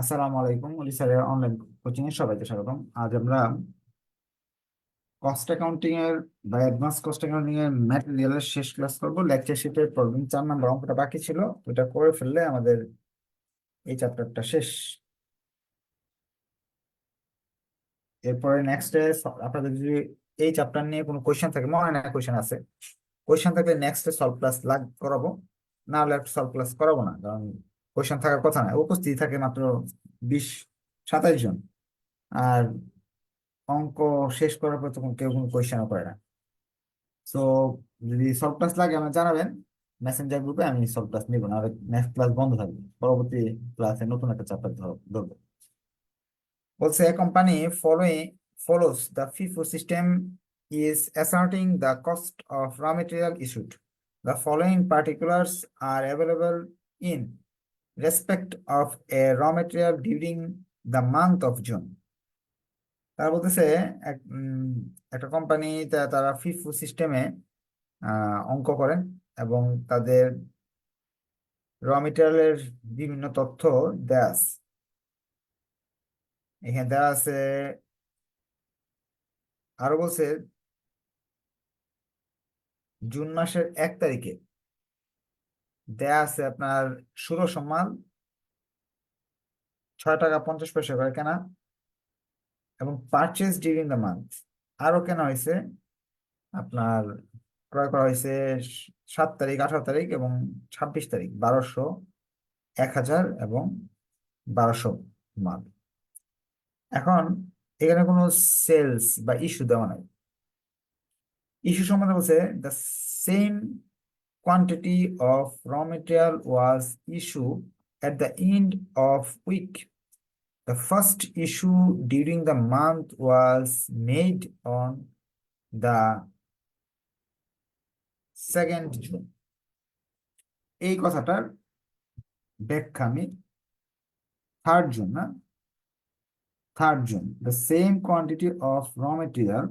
আসসালামু আলাইকুম ওলি স্যারের অনলাইন কোচিং এ সবাইকে স্বাগতম। আজ আমরা কস্ট অ্যাকাউন্টিং এর বা অ্যাডভান্স কস্ট অ্যাকাউন্টিং এর ম্যাটেরিয়ালের শেষ ক্লাস করব। লেকচার শিটের প্রবলেম 4 নম্বর অঙ্কটা বাকি ছিল, ওটা করে ফেললে আমাদের এই চ্যাপ্টারটা শেষ। এরপরে নেক্সট আপনাদের যদি এই চ্যাপ্টার নিয়ে কোনো কোয়েশ্চেন থাকে, মনে হয় না কোয়েশ্চেন আছে, কোয়েশ্চেন থাকলে নেক্সট সলভ ক্লাস করাবো, না হলে একটা সলভ ক্লাস করাবো না, কারণ কোয়েশ্চেন থাকার কথা না, উপস্থিতি থাকে মাত্র 20-27 জন। আর অঙ্ক শেষ করার পর তখন কেউ কোনো কোয়েশ্চেনও করে না। সো যদি সলভ ক্লাস লাগে আমাকে জানাবেন মেসেঞ্জার গ্রুপে, আমি সলভ ক্লাস নিব না, আর নেক্সট ক্লাস বন্ধ থাকবে, পরবর্তী ক্লাসে নতুন একটা চ্যাপ্টার ধরবো। বলছে a company follows the FIFO system is asserting the cost of raw material issued. The following particulars are available in respect of a raw material during the month of June. তারা বলতেছে একটা company, তারা FIFO সিস্টেমে অঙ্ক করেন এবং তাদের র মেটেরিয়ালের বিভিন্ন তথ্য দেয়া আছে। এখানে দেওয়া আছে, আরো বলছে জুন মাসের 1 তারিখে দেয়া আছে আপনার 1600 মাল 6 টাকা 50 পয়সা করে কেনা, এবং পারচেজ ডিউরিং দ্য মান্থ আরো কেনা হয়েছে আপনার, ক্রয় করা হয়েছে 7 তারিখ 18 তারিখ এবং 26 তারিখ 1200, 1000 এবং 1200 মাল। এখন এখানে কোনো সেলস বা ইস্যু দেওয়া নাই। ইস্যু সম্বন্ধে বলছে the same quantity of raw material was issued at the end of week. The first issue during the month was made on the 2nd June. এই কথাটার ব্যাখ্যা আমি 3rd June না, 3rd June. The same quantity of raw material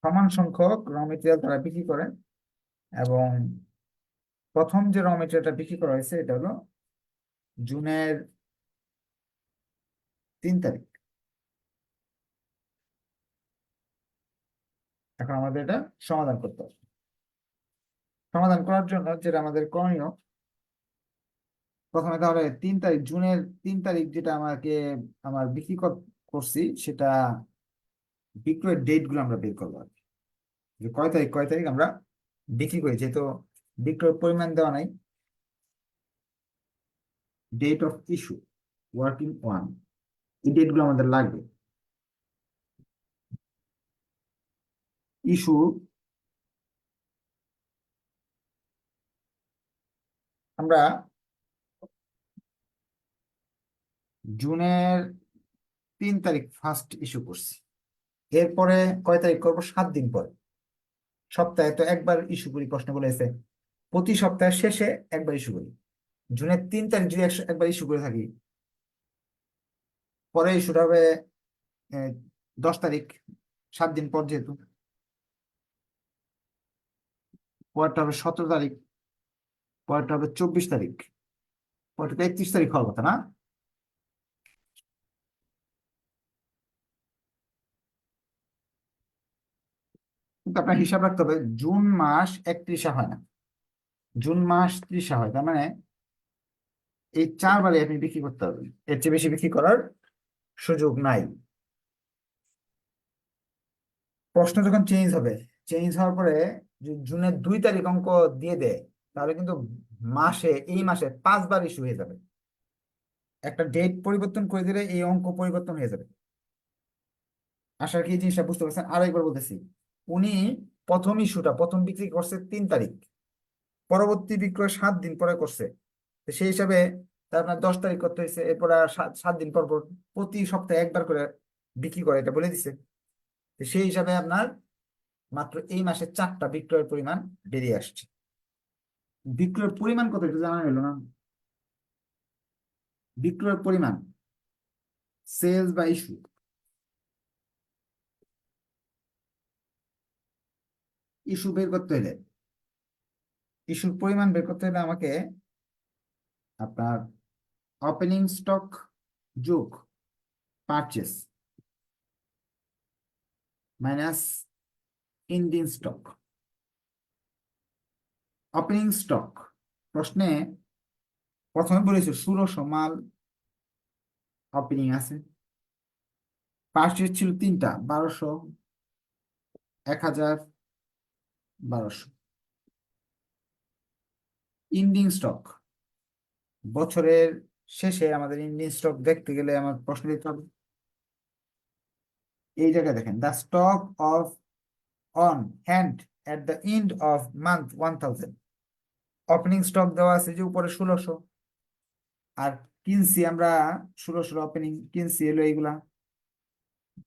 সমান সংখ্যক র material তারা বিক্রি করেন, এবং প্রথম যে র মেটেরিয়ালটা বিক্রি করা হয়েছে এটা হলো জুনের 3 তারিখ। এখন আমাদের এটা সমাধান করতে হবে। সমাধান করার জন্য যেটা আমাদের করণীয়, প্রথমে তাহলে 3 তারিখ, জুনের 3 তারিখ যেটা আমাকে আমার বিক্রি করছি, সেটা বিক্রয়ের ডেট গুলো আমরা বের করবো আর কি। যে কয় তারিখ কয় তারিখ আমরা বিক্রি করি, যেহেতু বিক্রয়ের পরিমাণ দেওয়া নাই, date of issue working one, এই ডেট গুলো আমাদের লাগবে। ইস্যু আমরা জুনের 3 তারিখ ফার্স্ট ইস্যু করছি, এরপরে কয় তারিখ করবো, 7 দিন পরে। সপ্তাহে তো একবার ইস্যু করি, প্রশ্ন বলেছে প্রতি সপ্তাহের শেষে একবার ইস্যু করি। জুনের 3 তারিখ যদি একবার ইস্যু করে থাকি, পরে ইস্যুটা হবে 10 তারিখ, 7 দিন পর যেহেতু, পরেরটা হবে 17 তারিখ, পরেরটা হবে 24 তারিখ, পরেরটা 31 তারিখ হওয়ার কথা না। কিন্তু আপনার হিসাব রাখতে হবে জুন মাস 31 হয় না, জুন মাস 30 হয়, তার মানে এই 4 বারে আপনি বিক্রি করতে হবে, এর চেয়ে বেশি বিক্রি করার সুযোগ নাই। প্রশ্ন যখন চেঞ্জ হবে, চেঞ্জ হওয়ার পরে জুনের 2 তারিখ অঙ্ক দিয়ে দেয়, তাহলে কিন্তু এই মাসে 5 বার ইস্যু হয়ে যাবে। একটা ডেট পরিবর্তন করে দিলে এই অঙ্ক পরিবর্তন হয়ে যাবে। আশা কি এই জিনিসটা বুঝতে পারছেন? আরো একবার বলতেছি, উনি প্রথম বিক্রি করছে 3 তারিখ, পরবর্তী বিক্রয় 7 দিন পরে করছে, তো সেই হিসাবে তার আপনার 10 তারিখ করতে হয়েছে, এরপর আর 7 দিন পর পর প্রতি সপ্তাহে একবার করে বিক্রি করে, এটা বলে দিছে। তো সেই হিসাবে আপনার মাত্র এই মাসে 4টা বিক্রয়ের পরিমাণ বেরিয়ে আসছে। বিক্রয়ের পরিমাণ কত এটা জানা গেল না, বিক্রয়ের পরিমাণ সেলস বা ইস্যু, ইস্যু বের করতে হলে, ইস্যুর পরিমাণ বের করতে হলে আমাকে আপনার ওপেনিং স্টক যোগ purchase minus ending stock. Opening stock প্রশ্নে প্রথমে বলেছে 1600 মাল ওপেনিং আছে, পারচেস ছিল তিনটা, 1200, 1000, 1200। এন্ডিং স্টক বছরের শেষে আমাদের এন্ডিং স্টক দেখতে গেলে আমার প্রশ্ন দিতে হবে, এই জায়গায় দেখেন, the stock of on hand at the end of month 1000। Opening stock দেওয়া আছে যে উপরে 1600, আর কিনছি আমরা 1600 ওপেনিং কিনছি এলো এইগুলা,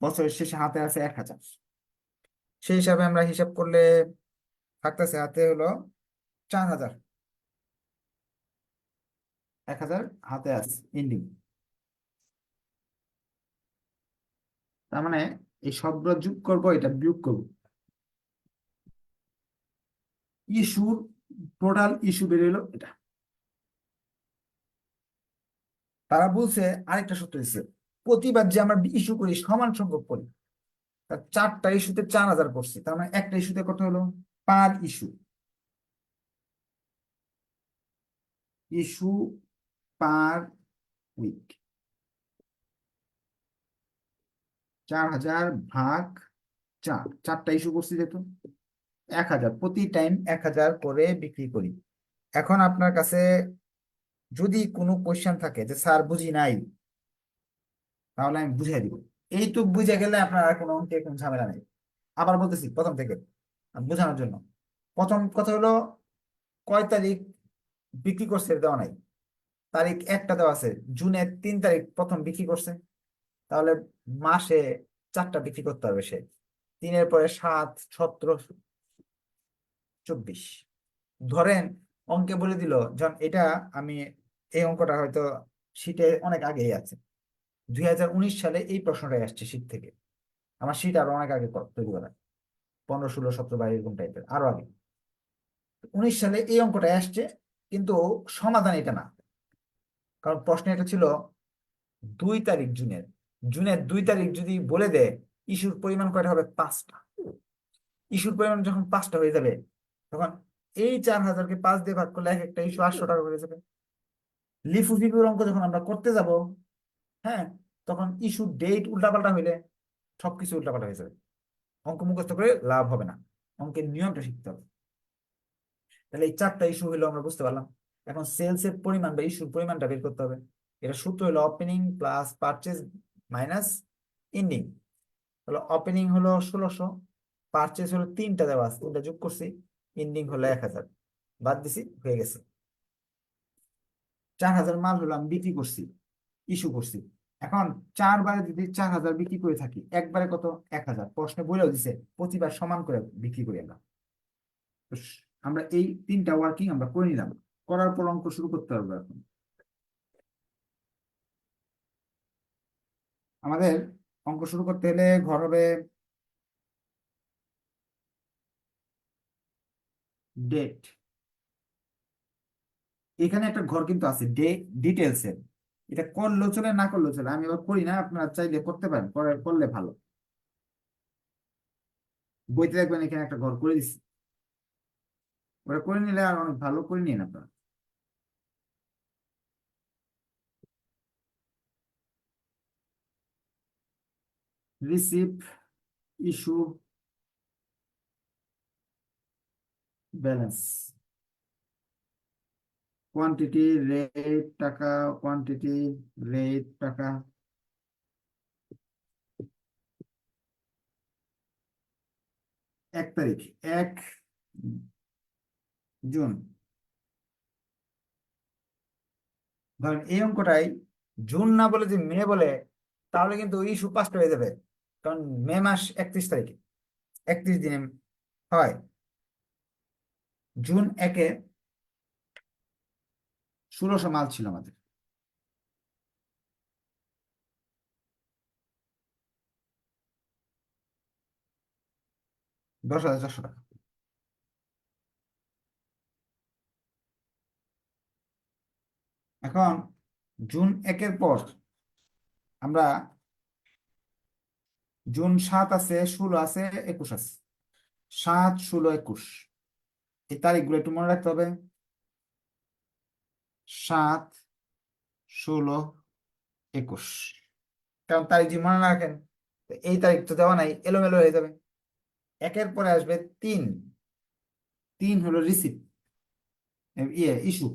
বছরের শেষে হাতে আছে 1000। সেই হিসাবে আমরা হিসাব করলে থাকতেছে হাতে হলো 4000, 1000 হাতে আছে এন্ডিং। তার মানে এই সবগুলো যোগ করবো, এটা বিয়োগ করবো, ইস্যুর টোটাল ইস্যু বেরোলো এটা। তারা বলছে আরেকটা সূত্র দিচ্ছে, প্রতিবার যে আমরা ইস্যু করি সমান সংখ্যক করি, তার 4টা ইস্যুতে 4000 করছি, তার মানে একটা ইস্যুতে কত হলো পার ইস্যু, ইস্যু পার উইক 4000 ভাগ 4, 4টা ইস্যু করছি যেহেতু 1000, প্রতি টাইম 1000 করে বিক্রি করি। এখন আপনার কাছে যদি কোনো কোয়েশ্চেন থাকে যে স্যার বুঝি নাই, তাহলে আমি বুঝিয়ে দিব, এইটুক বুঝে গেলে আপনার আর কোনো অঙ্কে কোনো ঝামেলা নেই। আবার বলতেছি প্রথম থেকে বোঝানোর জন্য, প্রথম কথা হলো কয় তারিখ বিক্রি করছে এটা দেওয়া নাই, তারিখ একটা দেওয়া আছে, জুনের 3 তারিখ প্রথম বিক্রি করছে, তাহলে মাসে 4টা বিক্রি করতে হবে সে, 3-এর পরে 7, 17, 24। ধরেন অঙ্কে বলে দিল, যখন এটা আমি এই অঙ্কটা হয়তো শীটে অনেক আগেই আছে, 2019 সালে এই প্রশ্নটাই আসছে শীট থেকে, আমার শীট আরো অনেক আগে তৈরি করা, 15, 16, 17, 22 এরকম টাইপের আরো আগে। 19 সালে এই অঙ্কটা আসছে, কিন্তু সমাধান এটা না, কারণ প্রশ্ন এটা ছিল 2 তারিখ জুনের, জুনের 2 তারিখ যদি বলে দেয় ইস্যুর পরিমাণ কয়টা হবে 5টা, ইস্যুর পরিমাণ যখন 5টা হয়ে যাবে, তখন এই 4000-কে 5 দিয়ে ভাগ করলে এক একটা ইস্যু 800 টাকা হয়ে যাবে। লিফু ফিফুর অঙ্ক যখন আমরা করতে যাব, হ্যাঁ, তখন ইস্যু ডেট উল্টাপাল্টা হইলে সবকিছু উল্টাপাল্টা হয়ে যাবে, অঙ্ক মুখস্থ করে লাভ হবে না, অঙ্কের নিয়মটা শিখতে হবে। তাহলে এই 4টা ইস্যু হলো আমরা বুঝতে পারলাম। এখন সেলস এর পরিমাণ বা ইস্যুর পরিমাণটা বের করতে হবে। এটা সূত্র হলো opening plus purchase minus ending. তাহলে ওপেনিং হলো 1600, পারচেজ হলো 3টা দেওয়া আছে, ওটা যোগ করছি, এন্ডিং হলো 1000, বাদ দিছি, হয়ে গেছে। 4000 মাল হলো আমি বিক্রি করছি, ইস্যু করছি। এখন 4 বারে যদি 4000 বিক্রি করে থাকি, একবারে কত 1000, প্রশ্নে বলেও দিছে প্রতিবার সমান করে বিক্রি করি আমরা। তো আমরা এই 3টা ওয়ার্কিং আমরা করে নিলাম, করার পর অঙ্ক শুরু করতে হবে। এখন আমাদের অঙ্ক শুরু করতে হলে ঘর হবে ডেট, এখানে একটা ঘর কিন্তু আছে ডিটেলস এর, এটা করলেও চলে না করলেও চলে, আমি এবার করি না, আপনারা চাইলে করতে পারেন, করলে ভালো। বইতে দেখবেন এখানে একটা ঘর করে দিচ্ছি, ওটা করে নিলে আর অনেক ভালো করে নিন আপনারা। Receive, issue, balance, quantity rate টাকা, কোয়ান্টিটি রেট টাকা, 1 তারিখ 1 জুন। ধরেন এই অঙ্কটাই জুন না বলে যে মে বলে, তাহলে কিন্তু ইস্যু 5টা হয়ে যাবে, কারণ মে মাস 31 তারিখে, 31 দিনে হয়। জুন 1-এ 1600 মাল ছিল আমাদের, 10,400 টাকা। এখন জুন 1-এর পর আমরা জুন 7 আছে, 16 আছে, 21 আছে। 7, 16, 21 এই তারিখগুলো একটু মনে রাখতে হবে। 7, 16, 21। কারণ তারিখ যদি মনে না রাখেন, তো এই তারিখ তো দেওয়া নাই, এলোমেলো হয়ে যাবে। 1-এর পরে আসবে 3। 3 হলো রিসিভ, ইস্যু।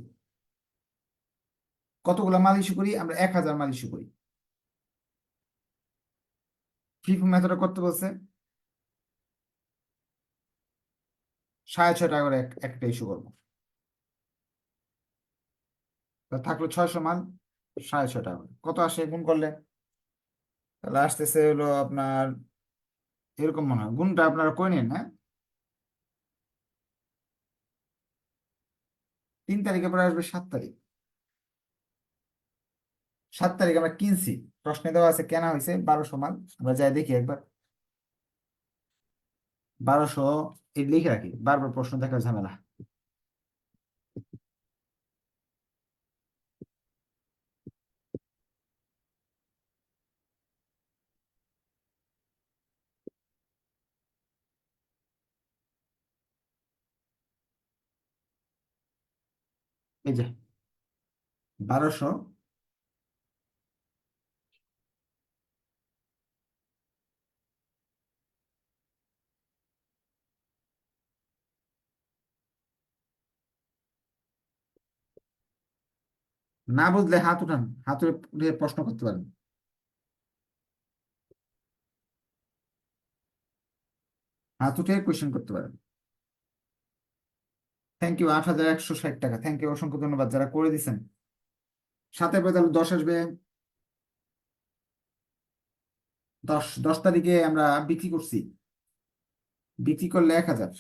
কতগুলো মাল ইস্যু করি আমরা? 1000 মাল ইস্যু করি। ফিফ মেথডে করতে বলছে 6.5 টাকা করে একটা ইস্যু করবো। তো থাকলো 600 মাল, 6.5 টাকা করে। কত আসে গুণ করলে? তাহলে আসতেছে হলো আপনার এরকম মনে হয়, গুণটা আপনারা করে নিন। হ্যাঁ, 3 তারিখে পরে আসবে 7 তারিখ। 7 তারিখ আমরা কিনছি, প্রশ্নে দেওয়া আছে কেনা হয়েছে 1200 মাল। আমরা যাই দেখি একবার। 1200 এই লিখে রাখি, বারবার প্রশ্ন দেখার ঝামেলা। এই যে 1200, না বুঝলে হাত উঠান, হাত উঠে প্রশ্ন করতে পারেন। হাত উঠে কোয়েশ্চেন করতে পারেন। থ্যাংক ইউ, 8160 টাকা। থ্যাংক ইউ, অসংখ্য ধন্যবাদ যারা করে দিচ্ছেন। সাথে পরে তাহলে 10 আসবে। 10 তারিখে আমরা বিক্রি করছি, বিক্রি করলে 1000।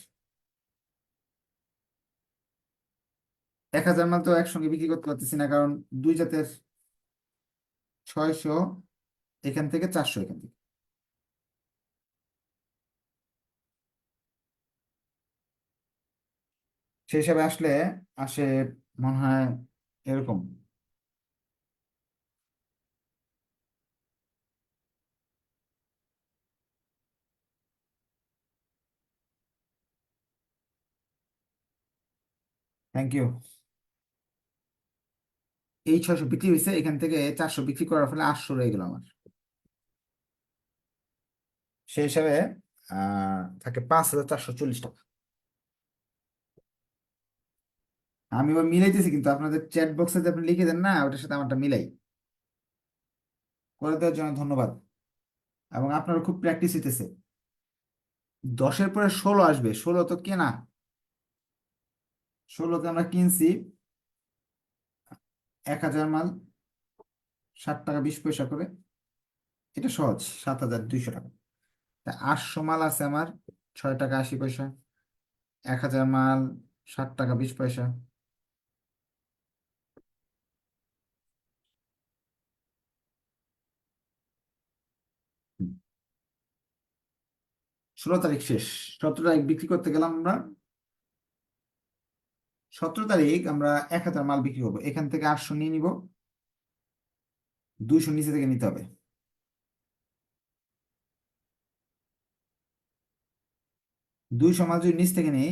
1000 মাল তো একসঙ্গে বিক্রি করতে পারতেছি না, কারণ দুই জাতের। 600 এখান থেকে, 400 এখান থেকে। সেই হিসাবে আসলে আসে মনে হয় এরকম। Thank you. এই 600 বিক্রি হয়েছে, এখান থেকে 400 বিক্রি করার ফলে 800 রয়ে গেল আমার। সেই হিসাবে থাকে 5440 টাকা। আমি এবার মিলাইতেছি, কিন্তু আপনাদের চ্যাট বক্সে যে আপনি লিখে দেন না, ওটার সাথে আমারটা মিলাই। করে দেওয়ার জন্য ধন্যবাদ। এবং আপনারও খুব প্র্যাকটিস হইতেছে। 10-এর পরে 16 আসবে। 16 তো কেনা। 16তে আমরা কিনছি 1000 মাল, 60 টাকা 20 পয়সা করে। এটা সহজ, 7200 টাকা। তা 800 মাল আছে আমার, 6 টাকা 80 পয়সা। 1000 মাল, 60 টাকা 20 পয়সা। 16 তারিখ শেষ। 17 তারিখ বিক্রি করতে গেলাম আমরা। 17 তারিখ আমরা 1000 মাল বিক্রি করবো, এখান থেকে 800 নিয়ে নিব। 200 নিচে থেকে নিতে হবে। 200 মাল যদি নিচ থেকে নিই,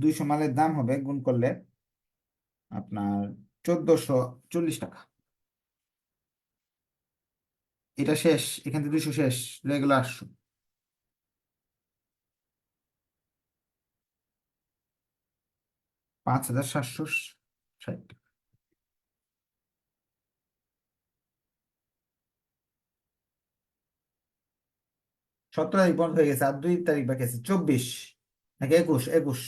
200 মালের দাম হবে গুণ করলে আপনার 1440 টাকা। এটা শেষ, এখান থেকে 200 শেষ, রয়ে গেল 800। 5760। 17 তারিখ বন্ধ হয়ে গেছে, আর 2 তারিখ বাকি আছে। 24 নাকি 21? 21।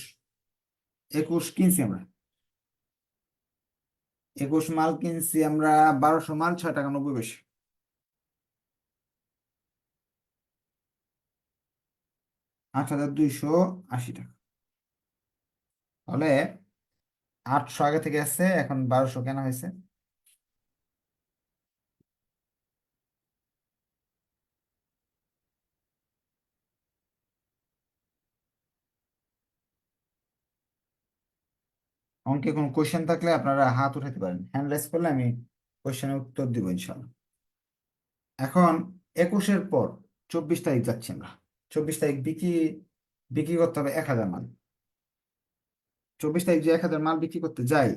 21 কিনছি আমরা। 21 মাল কিনছি আমরা। 1200 মাল, 6 টাকা 90 পয়সা। 8280 টাকা। তাহলে 800 আগে থেকে আছে, এখন 1200 কেনা হয়েছে। অঙ্কে কোনো কোয়েশ্চেন থাকলে আপনারা হাত উঠাতে পারেন, হ্যান্ড রাইজ করলে আমি কোয়েশ্চেনের উত্তর দিব ইনশাল্লাহ। এখন 21-এর পর 24 তারিখ যাচ্ছি আমরা। 24 তারিখ বিক্রি বিক্রি করতে হবে 1000 মাল। 24 তারিখ যে 1000 মাল বিক্রি করতে যাই,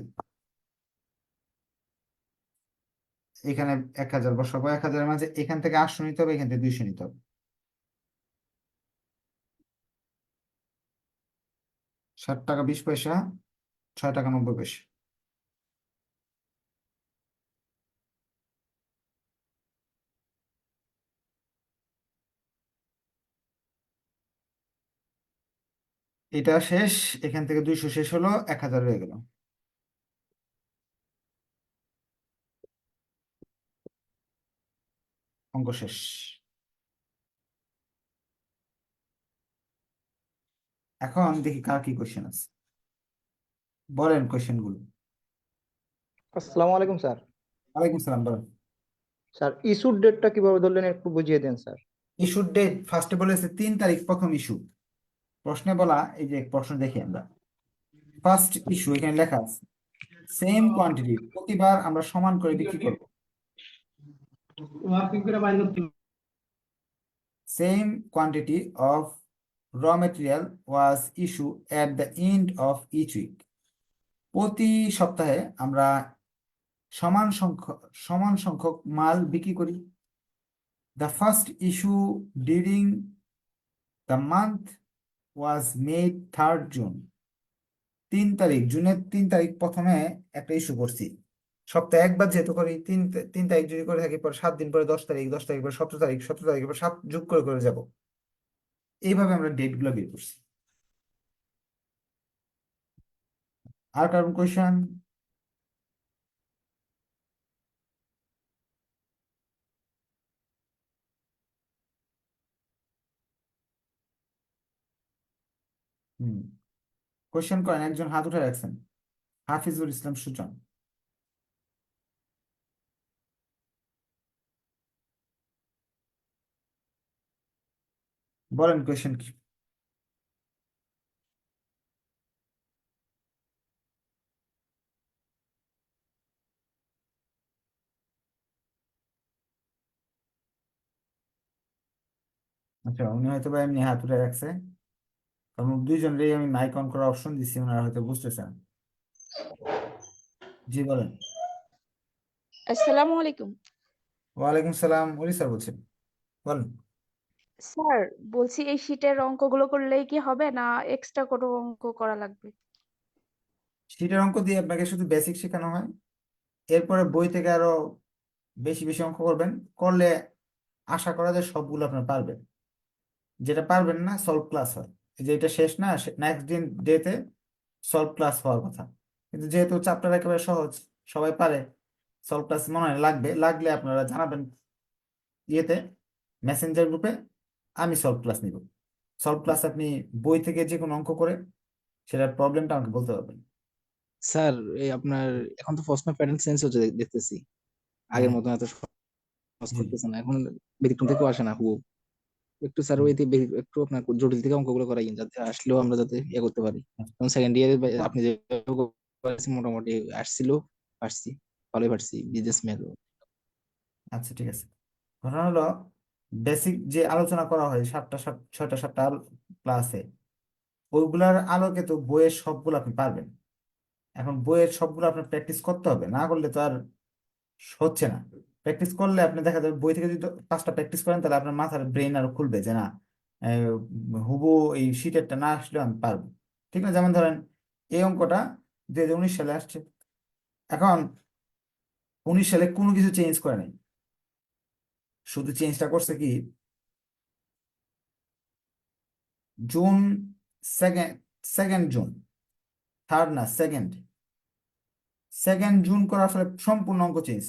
এখানে 1000 বসাবো, 1000-এর মাঝে এখান থেকে 800 নিতে হবে, এখান থেকে 200 নিতে হবে। 60 টাকা 20 পয়সা, 6 টাকা 90 পয়সা। এটা শেষ, এখান থেকে 200 শেষ হলো, 1000 হয়ে গেল। অঙ্ক শেষ। এখন দেখি কার কি কোশ্চেন আছে, বলেন কোশ্চেন গুলো। আসসালামু আলাইকুম স্যার। ওয়ালাইকুম সালাম, বলেন। স্যার ইস্যুর ডেটটা কিভাবে ধরলেন একটু বুঝিয়ে দেন স্যার। ইস্যুর ডেট ফার্স্টে বলেছে 3 তারিখ প্রথম ইস্যু। প্রশ্নে বলা, এই যে প্রশ্ন দেখি আমরা, ফার্স্ট ইস্যু এখানে লেখা আছে সেম কোয়ান্টিটি প্রতিবার আমরা সমান করে বিক্রি করব। Same quantity of raw material was issue at the end of each week. প্রতি সপ্তাহে আমরা সমান সংখ্যক মাল বিক্রি করি। The first issue during the month was made 3rd June. 3 তারিখ, জুনের 3 তারিখ প্রথমে একটা ইস্যু করছি। সপ্তাহে একবার যেহেতু করি, 3 তারিখ যদি করে থাকি, পরে 7 দিন পরে 10 তারিখ, 10 তারিখ পরে 17 তারিখ, 17 তারিখের পর 7 যোগ করে করে যাব। এইভাবে আমরা ডেট গুলো বের করছি। আর কারণ কোয়েশন? হুম, কোয়েশ্চেন করেন, একজন হাত উঠে রাখছেন, হাফিজুল ইসলাম সুজন। বলেন কোয়েশ্চেন কি? আচ্ছা, উনি হয়তো বা এমনি হাত উঠে রাখছে, কারণ দুইজনেরই আমি মাইক অন করার অপশন দিচ্ছি, ওনারা হয়তো বুঝতেছেন। জি বলেন। আসসালামু আলাইকুম ওয়ালাইকুম সালাম, ওলি স্যার বলছেন, বলেন। স্যার। বলছি এই শীটের অঙ্কগুলো করলেই কি হবে না এক্সট্রা কোনো অঙ্ক করা লাগবে? শীটের অঙ্ক দিয়ে আপনাকে শুধু বেসিক শেখানো হয়, এরপরে বই থেকে আরো বেশি বেশি অঙ্ক করবেন, করলে আশা করা যায় সবগুলো আপনার পারবেন। যেটা পারবেন না সলভ ক্লাস হয়, এই যে এটা শেষ না, নেক্সট দিন ডেতে সলভ ক্লাস হওয়ার কথা। কিন্তু যেহেতু চ্যাপ্টার একেবারে সহজ, সবাই পারে, সলভ ক্লাস মনে হয় লাগবে, লাগলে আপনারা জানাবেন ইয়েতে, মেসেঞ্জার গ্রুপে, আমি সলভ ক্লাস নিব। সলভ ক্লাস আপনি বই থেকে যে কোনো অঙ্ক করে সেটার প্রবলেমটা আমাকে বলতে পারবেন। স্যার এই আপনার এখন তো প্রশ্ন প্যাটার্ন চেঞ্জ হচ্ছে দেখতেছি, আগের হ্যাঁ, মতন এত সহজ জি, করতেছে না এখন, ব্যতিক্রম থেকেও আসে না খুব। একটু স্যার হুম, ওই একটু আপনার জটিল থেকে অঙ্কগুলো করাই, যাতে আসলেও আমরা যাতে ইয়ে করতে পারি। আচ্ছা। কারণ সেকেন্ড ইয়ারে আপনি যে মোটামুটি আসছিল, পারছি, ভালোই পারছি বিজনেস ম্যাথ। আচ্ছা, ঠিক আছে। ঘটনা হলো, বেসিক যে আলোচনা করা হয় 6টা 7টা ক্লাসে, ওইগুলার আলোকে তো বইয়ের সবগুলো আপনি পারবেন। এখন বইয়ের সবগুলো আপনার প্র্যাকটিস করতে হবে, না করলে তো আর হচ্ছে না। প্র্যাকটিস করলে আপনি দেখা যাবে, বই থেকে যদি 5টা প্র্যাকটিস করেন, তাহলে আপনার মাথার ব্রেন আরো খুলবে যে না, হুবু এই শীটেরটা না আসলেও আমি পারবো। ঠিক না? যেমন ধরেন এই অঙ্কটা 2019 সালে আসছে। এখন 19 সালে কোনো কিছু চেঞ্জ করে নাই, শুধু চেঞ্জটা করছে কি, June, second second June, 3rd না, সেকেন্ড, সেকেন্ড জুন করার ফলে সম্পূর্ণ অঙ্ক চেঞ্জ।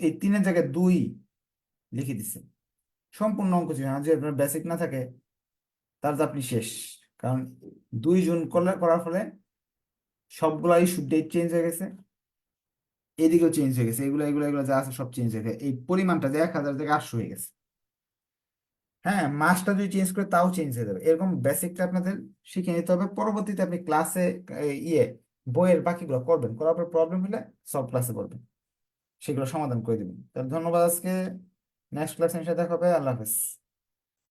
এই 3-এর জায়গায় 2 লিখে দিচ্ছে, সম্পূর্ণ অঙ্ক চেঞ্জ। আর যদি আপনার বেসিক না থাকে, তাহলে তো আপনি শেষ। কারণ 2 জুন করার ফলে সবগুলা ইস্যু ডেট চেঞ্জ হয়ে গেছে, এদিকেও চেঞ্জ হয়ে গেছে, এগুলো এগুলো এগুলো যা আছে সব চেঞ্জ হয়ে গেছে, এই পরিমাণটা যে 1000 থেকে 800 হয়ে গেছে। হ্যাঁ, মাসটা যদি চেঞ্জ করে তাও চেঞ্জ হয়ে যাবে। এরকম বেসিকটা আপনাদের শিখে নিতে হবে, পরবর্তীতে আপনি ক্লাসে ইয়ে বইয়ের বাকিগুলো করবেন, করার পর প্রবলেম হলে সব ক্লাসে করবেন, সেগুলো সমাধান করে দিবেন। তাহলে ধন্যবাদ আজকে, নেক্সট ক্লাসে এসে দেখা হবে, আল্লাহ হাফেজ।